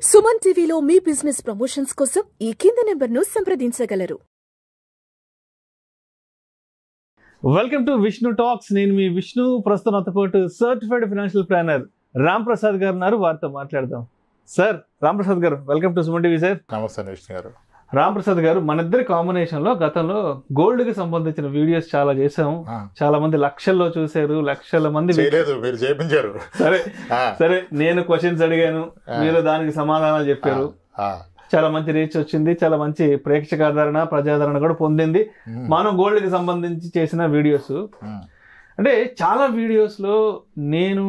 సుమన్ టీవీలో మీ business promotions కోసం ఈ కింది నెంబర్ను సంప్రదించగలరు. Welcome to Vishnu talks. నేను మీ విష్ణు. ప్రస్తుతం నాతో పాటు certified financial planner Ram Prasad garu ఉన్నారు. వారితో మాట్లాడదాం. Sir, Ram Prasad garu, welcome to Suman TV. Sir నమస్తే విష్ణు గారు. రామ్ ప్రసాద్ గారు, మన ఇద్దరి కాంబినేషన్ లో గతంలో గోల్డ్ కి సంబంధించిన వీడియోస్ చాలా చేసాం. చాలా మంది లక్షల్లో చూసారు, లక్షల మంది మీరు చేయించారు. సరే, నేను క్వశ్చన్స్ అడిగాను, మీరు దానికి సమాధానాలు చెప్పారు. చాలా మంచి రీచ్ వచ్చింది, చాలా మంచి ప్రేక్షకాదరణ, ప్రజాదరణ కూడా పొందింది మనం గోల్డ్ కి సంబంధించి చేసిన వీడియోస్. అంటే చాలా వీడియోస్ లో నేను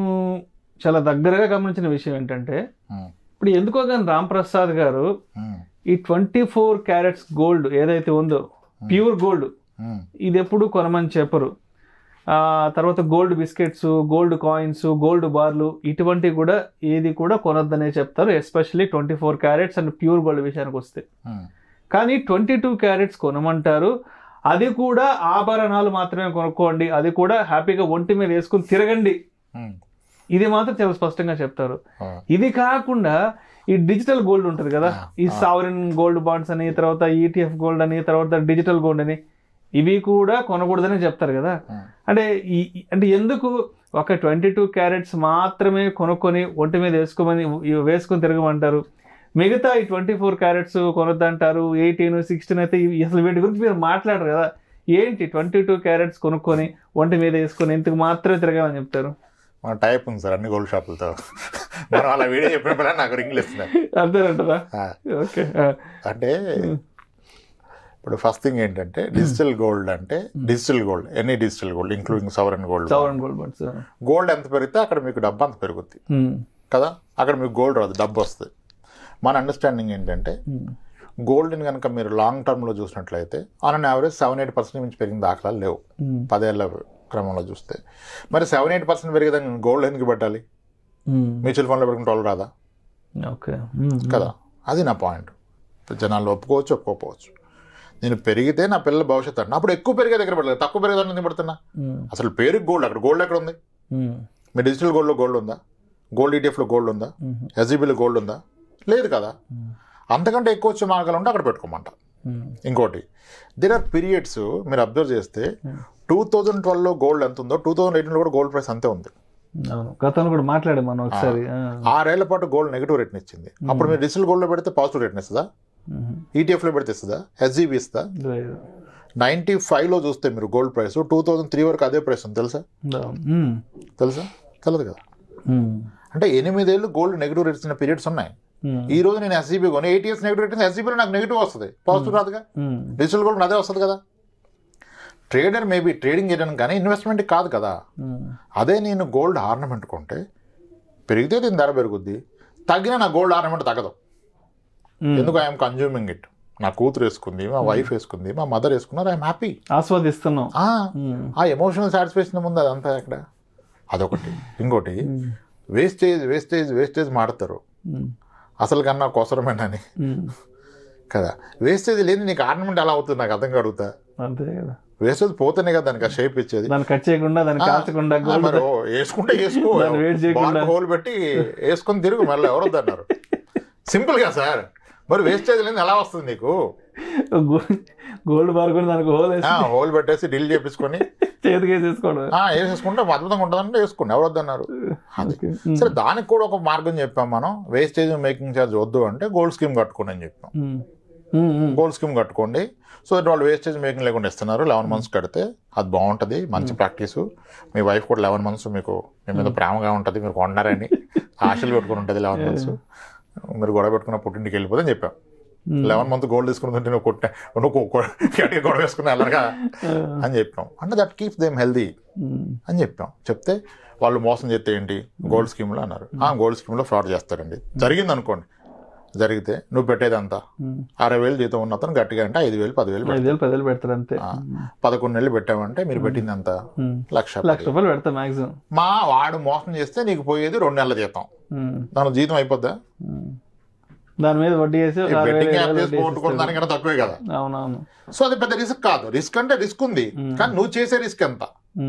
చాలా దగ్గరగా గమనించిన విషయం ఏంటంటే, ఇప్పుడు ఎందుకో కానీ రామ్ ప్రసాద్ గారు ఈ 24 క్యారెట్స్ గోల్డ్ ఏదైతే ఉందో, ప్యూర్ గోల్డ్, ఇది ఎప్పుడు కొనమని చెప్పరు. తర్వాత gold biscuits, gold coins, gold బార్లు, ఇటువంటివి కూడా ఏది కూడా కొనొద్దనే చెప్తారు. Especially 24 carats and pure gold విషయానికి వస్తే. కానీ 22 క్యారెట్స్ కొనమంటారు. అది కూడా ఆభరణాలు మాత్రమే కొనుక్కోండి, అది కూడా హ్యాపీగా ఒంటి మీద వేసుకుని తిరగండి, ఇది మాత్రం చాలా స్పష్టంగా చెప్తారు. ఇది కాకుండా ఈ డిజిటల్ గోల్డ్ ఉంటుంది కదా, ఈ సావరిన్ గోల్డ్ బాండ్స్ అని, తర్వాత ETF గోల్డ్ అని, తర్వాత డిజిటల్ గోల్డ్ అని, ఇవి కూడా కొనకూడదని చెప్తారు కదా. అంటే ఎందుకు ఒక 22 క్యారెట్స్ మాత్రమే కొనుక్కొని ఒంటి మీద వేసుకొని తిరగమంటారు, మిగతా ఈ 24 క్యారెట్స్ కొనొద్దంటారు, 18, 16 అయితే అసలు వీటి గురించి మీరు మాట్లాడరు కదా. ఏంటి 22 క్యారెట్స్ కొనుక్కొని ఒంటి మీద వేసుకొని ఇంతకు మాత్రమే తిరగాలని చెప్తారు? మన టైప్ ఉంది సార్ అన్ని గోల్డ్ షాపులతో. మనం అలా వీడియో చెప్పినప్పుడు నాకు రింగ్లు ఇస్తున్నారు. అంతేనంటారా? ఓకే. అంటే ఇప్పుడు ఫస్ట్ థింగ్ ఏంటంటే, డిజిటల్ గోల్డ్ అంటే digital gold, any digital gold including sovereign gold. Gold ఎంత పెరిగితే అక్కడ మీకు డబ్బు అంత పెరుగుద్ది కదా. అక్కడ మీకు గోల్డ్ రాదు, డబ్బు వస్తుంది. మన అండర్స్టాండింగ్ ఏంటంటే, గోల్డ్ని కనుక మీరు లాంగ్ టర్మ్లో చూసినట్లయితే ఆన్ అన్ యావరేజ్ 7-8% నుంచి పెరిగిన దాఖలాలు లేవు 10 ఏళ్ళ క్రమంలో చూస్తే. మరి 7-8% పెరిగేదాన్ని గోల్డ్ ఎందుకు పెట్టాలి? మ్యూచువల్ ఫండ్లో పెట్టుకుని వాళ్ళు రాదా? ఓకే కదా, అది నా పాయింట్. జనాలు ఒప్పుకోవచ్చు, ఒప్పుకోకపోవచ్చు. నేను పెరిగితే నా పిల్లల భవిష్యత్తు అంటే అప్పుడు ఎక్కువ పెరిగే దగ్గర పడలేదు, తక్కువ పెరిగేదాన్ని ఎందుకు పెడుతున్నా? అసలు పేరుకి గోల్డ్, అక్కడ గోల్డ్ ఎక్కడ ఉంది? మీ డిజిటల్ గోల్డ్లో గోల్డ్ ఉందా? గోల్డ్ ETFలో గోల్డ్ ఉందా? SGBలో గోల్డ్ ఉందా? లేదు కదా. అంతకంటే ఎక్కువ వచ్చే మార్గాలు ఉంటే అక్కడ పెట్టుకోమంట. ఇంకోటి, దేర్ ఆర్ పీరియడ్స్ మీరు అబ్జర్వ్ చేస్తే 2012లో గోల్డ్ ఎంత ఉందో 2018లో కూడా గోల్డ్ ప్రైస్ అంతే ఉంది. గతంలో కూడా మాట్లాడాం మనం ఒకసారి. 6 ఏళ్ల పాటు గోల్డ్ నెగిటివ్ రేట్ని ఇచ్చింది. అప్పుడు మీరు డిజిటల్ గోల్డ్లో పెడితే పాజిటివ్ రేట్ని ఇస్తుందా? ETFలో పెడితే ఇస్తుందా? SGB ఇస్తుందా? 95లో చూస్తే మీరు గోల్డ్ ప్రైస్ 2003 వరకు అదే ప్రైస్ ఉంది. తెలుసా? తెలియదు కదా. అంటే 8 ఏళ్ళు గోల్డ్ నెగిటివ్ రేట్స్ ఇచ్చిన పీరియడ్స్ ఉన్నాయి. ఈ రోజు నేను SGB కొని 8 years నెగిటివ్ రేట్, SGBలో నాకు నెగిటివ్ వస్తుంది, పాజిటివ్ రాదుగా. డిజిటల్ గోల్డ్ అదే వస్తుంది కదా. ట్రేడర్ మేబీ ట్రేడింగ్ చేయడానికి కానీ ఇన్వెస్ట్మెంట్ కాదు కదా. అదే నేను గోల్డ్ ఆర్నమెంట్ కొంటే పెరిగితే దీని ధర పెరుగుద్ది, తగ్గినా నా గోల్డ్ ఆర్నమెంట్ తగ్గదు. ఎందుకు? I'm consuming it. నా కూతురు వేసుకుంది, మా వైఫ్ వేసుకుంది, మా మదర్ వేసుకున్నారు, ఐఎమ్ హ్యాపీ, ఆస్వాదిస్తున్నాం. ఆ ఎమోషనల్ సాటిస్ఫాక్షన్ ముందు అదంతా ఎక్కడ? అదొకటి. ఇంకోటి, వేస్టేజ్ మాడతారు అసలు కన్నా కోసరమేనని కదా. వేస్టేజ్ లేని నీకు ఆర్నమెంట్ ఎలా అవుతుంది నాకు అర్థం కడుగుతా. అంతే కదా, వేస్టేజ్ పోతేనే కదా దానికి ఆ షేప్ ఇచ్చేది. కట్ చేయకుండా, కాల్చకుండా, మరి వేసుకుంటే వేసుకో, హోల్ పెట్టి వేసుకొని తిరుగు, మళ్ళీ ఎవరొద్దన్నారు. సింపుల్ గా సార్. మరి వేస్టేజ్ లేని ఎలా వస్తుంది నీకు? గోల్డ్ బార్ కొని దానికి హోల్ పెట్టేసి డీల్ చేపించుకొని చేతికి వేసేసుకుంటే అద్భుతంగా ఉంటుందంటే వేసుకోండి, ఎవరొద్దన్నారు. సరే, దానికి కూడా ఒక మార్గం చెప్పాం మనం. వేస్టేజ్ మేకింగ్ ఛార్జ్ వద్దు అంటే గోల్డ్ స్కీమ్ కట్టుకోండి అని చెప్పాం. గోల్డ్ స్కీమ్ కట్టుకోండి. సో వాళ్ళు వేస్టేజ్ మేకింగ్ లేకుండా ఇస్తున్నారు. 11 months కడితే అది బాగుంటుంది, మంచి ప్రాక్టీసు. మీ వైఫ్ కూడా 11 months మీకు మీ మీద ప్రేమగా ఉంటుంది, మీరు కొన్నారని ఆశలు పెట్టుకుని ఉంటుంది. 11 months మీరు గొడవ పెట్టుకున్న పుట్టింటికి వెళ్ళిపోతే అని చెప్పాం. 11 months గోల్డ్ తీసుకుంటుంటే నువ్వు గొడవ వేసుకుని వెళ్ళరుగా అని చెప్పాం. అంటే దట్ కీప్స్ దేమ్ హెల్దీ అని చెప్పాం. చెప్తే వాళ్ళు మోసం చేస్తే ఏంటి గోల్డ్ స్కీమ్లో అన్నారు. గోల్డ్ స్కీమ్లో ఫ్రాడ్ చేస్తారండి. జరిగింది అనుకోండి, జరిగితే నువ్వు పెట్టేదంతా 60,000 జీతం ఉన్న అతను గట్టిగా అంటే 5,000, 10,000 పెడతారు అంతే. 11 నెలలు పెట్టామంటే మీరు పెట్టింది అంత లక్ష రూపాయలు పెడతా మాక్సిమం. వాడు మోసం చేస్తే నీకు పోయేది 2 నెలల జీతం. దాని జీతం అయిపోద్దా? దాని మీద వడ్డీ వేసి దానికన్నా తక్కువే కదా. అవునవును. సో అది పెద్ద రిస్క్ కాదు. రిస్క్ అంటే రిస్క్ ఉంది, కానీ నువ్వు చేసే రిస్క్ ఎంత?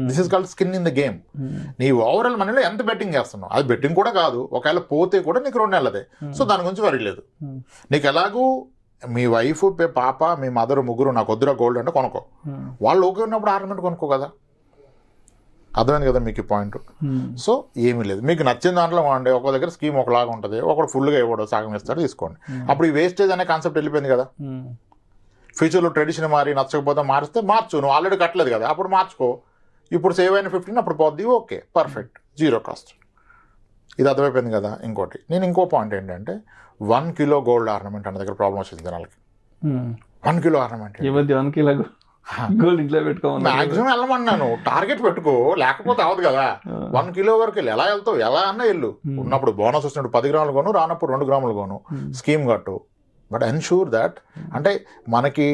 This is called skin in the game. నీ ఓవరాల్ మనీలో ఎంత బెట్టింగ్ చేస్తున్నావు, అది బెట్టింగ్ కూడా కాదు, ఒకవేళ పోతే కూడా నీకు 2 నెలలదే. సో దాని గురించి వరీ లేదు. నీకు ఎలాగూ మీ వైఫ్ పాప మీ మదర్ ముగ్గురు నాకు వద్దురా గోల్డ్ అంటే కొనుక్కో, వాళ్ళు ఓకే ఉన్నప్పుడు ఆర్నమెంట్ కొనుక్కో కదా. అర్థమైంది కదా మీకు ఈ పాయింట్. సో ఏమీ లేదు, మీకు నచ్చిన దాంట్లో వాడండి. ఒక దగ్గర స్కీమ్ ఒకలాగా ఉంటుంది, ఒకడు ఫుల్గా ఇవ్వడు, సగం ఇస్తాడు, తీసుకోండి. అప్పుడు ఈ వేస్టేజ్ అనే కాన్సెప్ట్ వెళ్ళిపోయింది కదా. ఫ్యూచర్లో ట్రెడిషన్ మారి నచ్చకపోతే మారిస్తే మార్చు, నువ్వు ఆల్రెడీ కట్టలేదు కదా, అప్పుడు మార్చుకో. ఇప్పుడు సేవ్ అయిన 15 అప్పుడు పోద్ది, ఓకే పర్ఫెక్ట్, 0 కాస్ట్. ఇది అర్థమైపోయింది కదా. ఇంకోటి నేను ఇంకో పాయింట్ ఏంటంటే 1 కిలో గోల్డ్ ఆర్నమెంట్ అనే దగ్గర ప్రాబ్లం వచ్చింది జనాలకి. 1 కిలో ఆర్నమెంట్ 1 కిలో గోల్డ్ ఇంట్లో పెట్టుకోవాలి. మాక్సిమం వెళ్ళమన్నాను, టార్గెట్ పెట్టుకో, లేకపోతే అవదు కదా. 1 కిలో వరకు వెళ్ళి ఎలా వెళ్తావు, ఎలా అన్నా వెళ్ళు. ఉన్నప్పుడు బోనస్ వచ్చినప్పుడు 10 గ్రాములు కొను, రానప్పుడు 2 గ్రాములు కొను, స్కీమ్ కట్టు. బట్ ఎన్షూర్ దాట్, అంటే మనకి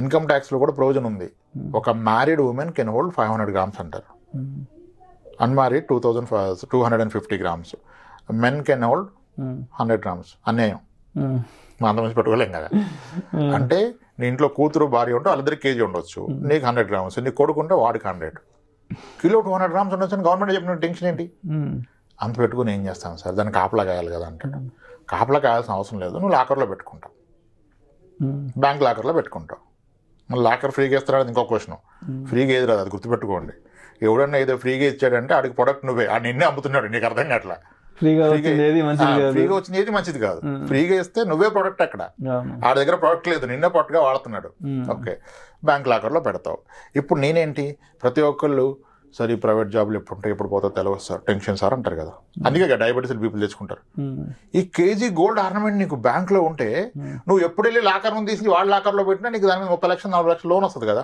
ఇన్కమ్ ట్యాక్స్లో కూడా ప్రొవిజన్ ఉంది. ఒక married women can hold 500 grams అంటారు, unmarried 250 grams, men can hold 100 grams. అన్యాయం, మా అంత మంచి పెట్టుకోలేం కదా. అంటే నీ ఇంట్లో కూతురు భార్య ఉంటే వాళ్ళిద్దరికి కేజీ ఉండొచ్చు, నీకు 100 గ్రామ్స్, నీకు కొడుకుంటే వాడికి 100. కిలో 200 గ్రామ్స్ ఉండొచ్చు అని గవర్నమెంట్ చెప్పిన టెన్షన్ ఏంటి? అంత పెట్టుకుని ఏం చేస్తాను సార్, దాన్ని కాపలా కాయాలి కదా అంటాడు. కాపలా కాయాల్సిన అవసరం లేదు, నువ్వు లాకర్లో పెట్టుకుంటావు, బ్యాంక్ లాకర్లో పెట్టుకుంటావు. మళ్ళీ లాకర్ ఫ్రీగా ఇస్తారని ఇంకో క్వశ్చన్. ఫ్రీగా ఏది రాదు, అది గుర్తుపెట్టుకోండి. ఎవడన్నా ఏదో ఫ్రీగా ఇచ్చాడంటే ఆడికి ప్రొడక్ట్ నువ్వే, ఆ నిన్నే అమ్ముతున్నాడు, నీకు అర్థం కావట్లా. ఫ్రీగా వచ్చింది ఏది మంచిది కాదు, ఫ్రీగా ఇస్తే నువ్వే ప్రొడక్ట్ అక్కడ, ఆడి దగ్గర ప్రొడక్ట్ లేదు, నిన్నే ప్రొడక్ట్గా వాడుతున్నాడు. ఓకే, బ్యాంక్ లాకర్లో పెడతావు. ఇప్పుడు నేనేంటి, ప్రతి ఒక్కళ్ళు సార్ ఈ ప్రైవేట్ జాబ్లు ఎప్పుడు ఉంటాయి, ఎప్పుడు పోతావు తెలియదు సార్, టెన్షన్ సార్ అంటారు కదా. అందుకే డయాబెటీస్ పీపుల్ తెచ్చుకుంటారు. ఈ కేజీ గోల్డ్ ఆర్నమెంట్ నీకు బ్యాంక్లో ఉంటే నువ్వు ఎప్పుడు వెళ్ళి లాకర్ నుంచి తీసి వాళ్ళ లాకర్లో పెట్టినా నీకు దాని మీద 30 లక్షలు 40 లక్షలు లోన్ వస్తుంది కదా.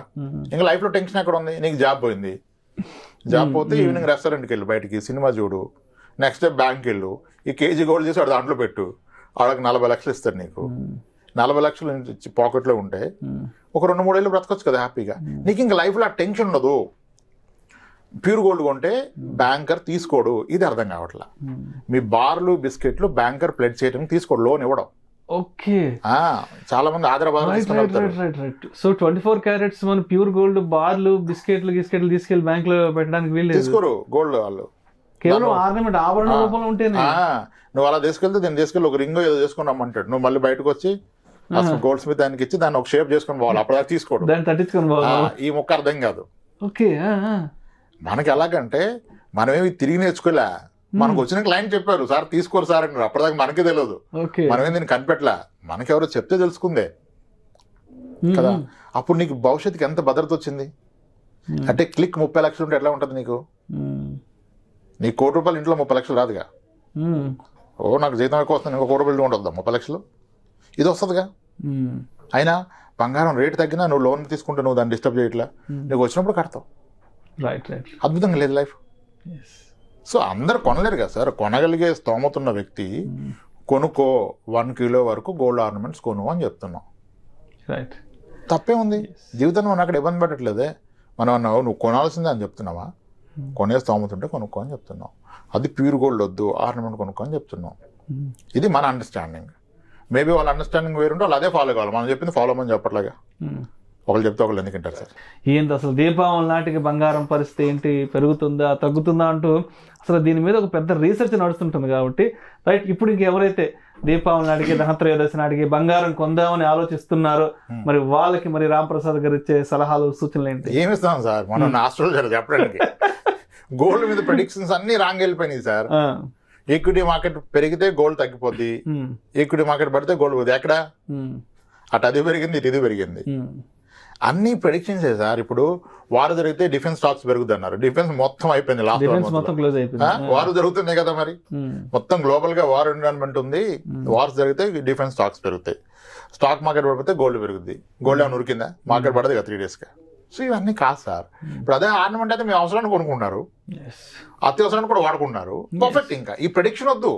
ఇంకా లైఫ్లో టెన్షన్ ఎక్కడ ఉంది, నీకు జాబ్ పోయింది, జాబ్ పోతే ఈవినింగ్ రెస్టారెంట్కి వెళ్ళు, బయటికి సినిమా చూడు, నెక్స్ట్ డే బ్యాంక్కి వెళ్ళు, ఈ కేజీ గోల్డ్ చేసి వాడు దాంట్లో పెట్టు, వాళ్ళకి 40 లక్షలు ఇస్తారు. నీకు 40 లక్షలు పాకెట్లో ఉంటే ఒక 2-3 ఏళ్ళు బ్రతకొచ్చు కదా హ్యాపీగా. నీకు ఇంకా లైఫ్లో ఆ టెన్షన్ ఉండదు. ప్యూర్ గోల్డ్ కొంటే బ్యాంకర్ తీసుకోడు, ఇది అర్థం కావట్లా. మీ బార్లు బిస్కెట్లు బ్యాంకర్ ప్లెడ్ చేయడానికి తీసుకోడు, లోన్ ఇవ్వడం. ఓకే, చాలా మంది హైదరాబాద్. సో 24 క్యారెట్స్ మన ప్యూర్ గోల్డ్ బార్లు బిస్కెట్లు తీసుకెళ్లి బ్యాంక్ లో పెట్టడానికి వీళ్ళు తీసుకోరు గోల్డ్ వాళ్ళు, కేవలం ఆర్నమెంట్ ఆభరణ రూపంలో ఉంటేనే. నువ్వు అలా తీసుకెళ్తే దీన్ని తీసుకెళ్ళి ఒక రింగ్ ఏదో చేసుకుని రమ్మంటాడు, నువ్వు మళ్ళీ బయటకు వచ్చి అసలు గోల్డ్ స్మిత్ దానికి ఇచ్చి దాన్ని ఒక షేప్ చేసుకుని పోవాలి, అప్పుడు దాకా తీసుకోడు, దాన్ని తట్టించుకొని పోవాలి. ఈ మొక్క అర్థం కాదు. ఓకే, మనకి ఎలాగంటే మనమేమి తిరిగి నేర్చుకోలే, మనకు వచ్చిన క్లయింట్ చెప్పారు సార్ తీసుకోరు సార్ అంటారు, అప్పటిదాకా మనకే తెలియదు, మనమే దీన్ని కనిపెట్టలే, మనకెవరో చెప్తే తెలుసుకుందే కదా. అప్పుడు నీకు భవిష్యత్తుకి ఎంత భద్రత వచ్చింది అంటే, క్లిక్ 30 లక్షలు ఉంటే ఎట్లా ఉంటుంది నీకు? నీ ₹1,00,000 ఇంట్లో 30 లక్షలు రాదుగా. ఓ నాకు జీతం ఎక్కువ వస్తుంది, ఇంకో ₹1,00,000 ఉండొద్దా 30 లక్షలు? ఇది వస్తుందిగా. అయినా బంగారం రేటు తగ్గినా నువ్వు లోన్ తీసుకుంటే నువ్వు దాన్ని డిస్టర్బ్ చేయట్లా, నీకు వచ్చినప్పుడు కడతావు. అద్భుతంగా లేదు లైఫ్. సో అందరు కొనలేరు కదా సార్, కొనగలిగే స్తోమత ఉన్న వ్యక్తి కొనుక్కో, 1 కిలో వరకు గోల్డ్ ఆర్నమెంట్స్ కొను అని చెప్తున్నాం. తప్పే ఉంది, జీవితాన్ని మనం అక్కడ ఇబ్బంది పెట్టట్లేదే. మనం నువ్వు కొనాల్సిందే అని చెప్తున్నావా? కొనే స్తోమత ఉంటే కొనుక్కో అని చెప్తున్నాం. అది ప్యూర్ గోల్డ్ వద్దు, ఆర్నమెంట్ కొనుక్కో అని చెప్తున్నాం. ఇది మన అండర్స్టాండింగ్. మేబీ వాళ్ళ అండర్స్టాండింగ్ వేరుంటే వాళ్ళు అదే ఫాలో కావాలి, మనం చెప్పింది ఫాలో అవ్వమని చెప్పట్లాగా. ఒకళ్ళు చెప్తే ఒకళ్ళు ఎందుకంటారు సార్? ఏంటి అసలు దీపావళి నాటికి బంగారం పరిస్థితి ఏంటి, పెరుగుతుందా తగ్గుతుందా అంటూ అసలు దీని మీద ఒక పెద్ద రీసెర్చ్ నడుస్తుంటుంది కాబట్టి రైట్. ఇప్పుడు ఇంకెవరైతే దీపావళి నాటికి ధనత్రయోదశి నాటికి బంగారం కొందామని ఆలోచిస్తున్నారో మరి వాళ్ళకి మరి రాంప్రసాద్ గారు ఇచ్చే సలహాలు సూచనలు ఏంటి? ఏమిస్తాం సార్ మనం ఆస్ట్రాలజర్ చెప్పడానికి? గోల్డ్ మీద ప్రెడిక్షన్స్ అన్ని రాంగ్ వెళ్ళిపోయినాయి సార్. ఈక్విటీ మార్కెట్ పెరిగితే గోల్డ్ తగ్గిపోద్ది, ఈక్విటీ మార్కెట్ పడితే గోల్డ్ పోద్ది. ఎక్కడ అటు అది పెరిగింది, ఇటు ఇది పెరిగింది. అన్ని ప్రెడిక్షన్స్ సార్. ఇప్పుడు వారు జరిగితే డిఫెన్స్ స్టాక్స్ పెరుగుతుంది అన్నారు, డిఫెన్స్ మొత్తం అయిపోయింది. వారు జరుగుతున్నాయి కదా మరి, మొత్తం గ్లోబల్ గా వార్ ఎన్విరాన్మెంట్ ఉంది. వార్స్ జరిగితే డిఫెన్స్ స్టాక్స్ పెరుగుతాయి, స్టాక్ మార్కెట్ పడిపోతే గోల్డ్ పెరుగుద్ది. గోల్డ్ ఏమైనా ఉరికిందా? మార్కెట్ పడదు కదా 3 days గా. సో ఇవన్నీ కాదు సార్. ఇప్పుడు అదే ఆర్నమెంట్ అయితే మీ అవసరాన్ని కొనుక్కుంటున్నారు, అత్యవసరాన్ని కూడా వాడుకుంటున్నారు. పర్ఫెక్ట్. ఇంకా ఈ ప్రెడిక్షన్ వద్దు.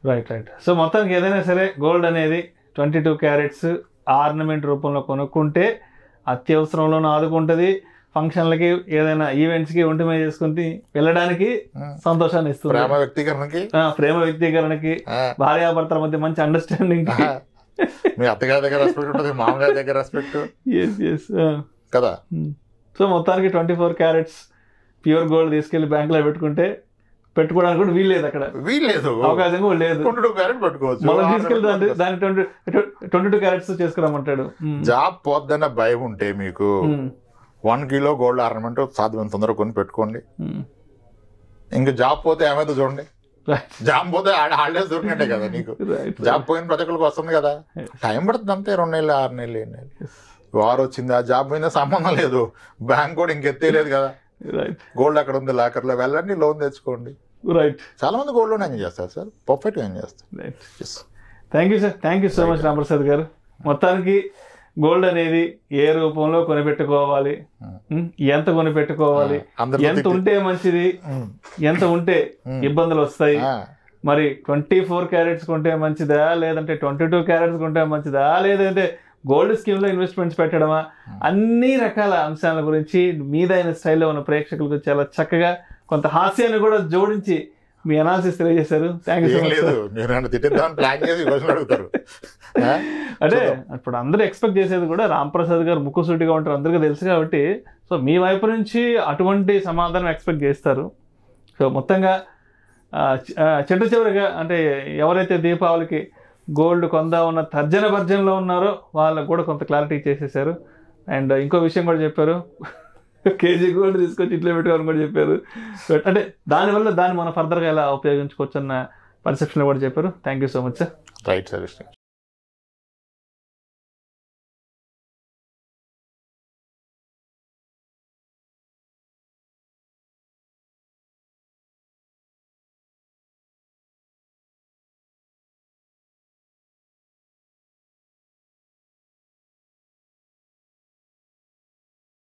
రైట్. సో మొత్తానికి ఏదైనా సరే గోల్డ్ అనేది 22 క్యారెట్స్ ఆర్నమెంట్ రూపంలో కొనుక్కుంటే అత్యవసరంలోనూ ఆదుకుంటుంది, ఫంక్షన్లకి ఏదైనా ఈవెంట్స్కి ఒంటి మీద చేసుకుని వెళ్ళడానికి సంతోషాన్ని ఇస్తుంది, ప్రేమ వ్యక్తీకరణకి, భార్యాభర్తల మధ్య మంచి అండర్స్టాండింగ్, మీ అత్తగారి దగ్గర రెస్పెక్ట్ ఉంటుంది, మామగారి దగ్గర రెస్పెక్ట్ కదా. సో మొత్తానికి 24 క్యారెట్స్ ప్యూర్ గోల్డ్ తీసుకెళ్లి బ్యాంక్ లో పెట్టుకోవడానికి కూడా వీల్లేదు, అక్కడ వీల్లేదు, అవకాశం కూడా లేదు. 22 క్యారెట్ పెట్టుకోవచ్చు, మళ్ళీ తీసుకెళ్లి దాని 22 క్యారెట్స్ చేసుకురామంటాడు. జాబ్ పోద్దన్న భయం ఉంటే మీకు 1 కిలో గోల్డ్ ఆర్నమెంట్ సాధ్యం తొందరగా కొని పెట్టుకోండి. ఇంకా జాబ్ పోతే ఏమైతే చూడండి, జాబ్ పోతే హాలిడేస్ దొరికినట్టే కదా నీకు. జాబ్ పోయిన ప్రతి ఒక్కరికి వస్తుంది కదా, టైం పడుతుంది అంతే, 2 నెలలు 6 నెలలు 7 నెలలు. వారు వచ్చింది, ఆ జాబ్ పోయిందా సంబంధం లేదు, బ్యాంక్ కూడా ఇంకెత్తేయలేదు కదా. గోల్డ్ అక్కడ ఉంది లాకర్లో, వెళ్ళండి లోన్ తెచ్చుకోండి. రైట్, చాలా మంది గోల్డ్ లోన్ ఎంజాయ్ చేస్తారు సార్, పర్ఫెక్ట్గా ఎంజాయ్ చేస్తారు. Thank you sir, thank you so much Ramprasad గారు. మొత్తానికి గోల్డ్ అనేది ఏ రూపంలో కొనిపెట్టుకోవాలి, ఎంత కొనిపెట్టుకోవాలి, ఎంత ఉంటే మంచిది, ఎంత ఉంటే ఇబ్బందులు వస్తాయి, మరి 24 క్యారెట్స్ కొంటే మంచిదా, లేదంటే 22 క్యారెట్స్ కొంటే మంచిదా, లేదంటే గోల్డ్ స్కీమ్ లో ఇన్వెస్ట్మెంట్స్ పెట్టడమా, అన్ని రకాల అంశాల గురించి మీదైన స్టైల్లో ఉన్న ప్రేక్షకులకు చాలా చక్కగా కొంత హాస్యాన్ని కూడా జోడించి మీ అనాలిసిస్ తెలియజేశారు. Thank you so much. అంటే ఇప్పుడు అందరూ ఎక్స్పెక్ట్ చేసేది కూడా రాంప్రసాద్ గారు ముక్కుసూటిగా ఉంటారు, అందరికీ తెలుసు కాబట్టి. సో మీ వైపు నుంచి అటువంటి సమాధానం ఎక్స్పెక్ట్ చేస్తారు. సో మొత్తంగా చిట్ట చివరిగా అంటే ఎవరైతే దీపావళికి గోల్డ్ కొందా ఉన్న తర్జన భర్జనలో ఉన్నారో వాళ్ళకు కూడా కొంత క్లారిటీ చేసేసారు. అండ్ ఇంకో విషయం కూడా చెప్పారు, కేజీ గోల్డ్ తీసుకొచ్చి ఇంట్లో పెట్టుకోవాలని కూడా చెప్పారు. అంటే దానివల్ల దాన్ని మనం ఫర్దర్గా ఎలా ఉపయోగించుకోవచ్చు అన్న పర్సెప్షన్ కూడా చెప్పారు. Thank you so much sir. Right sir.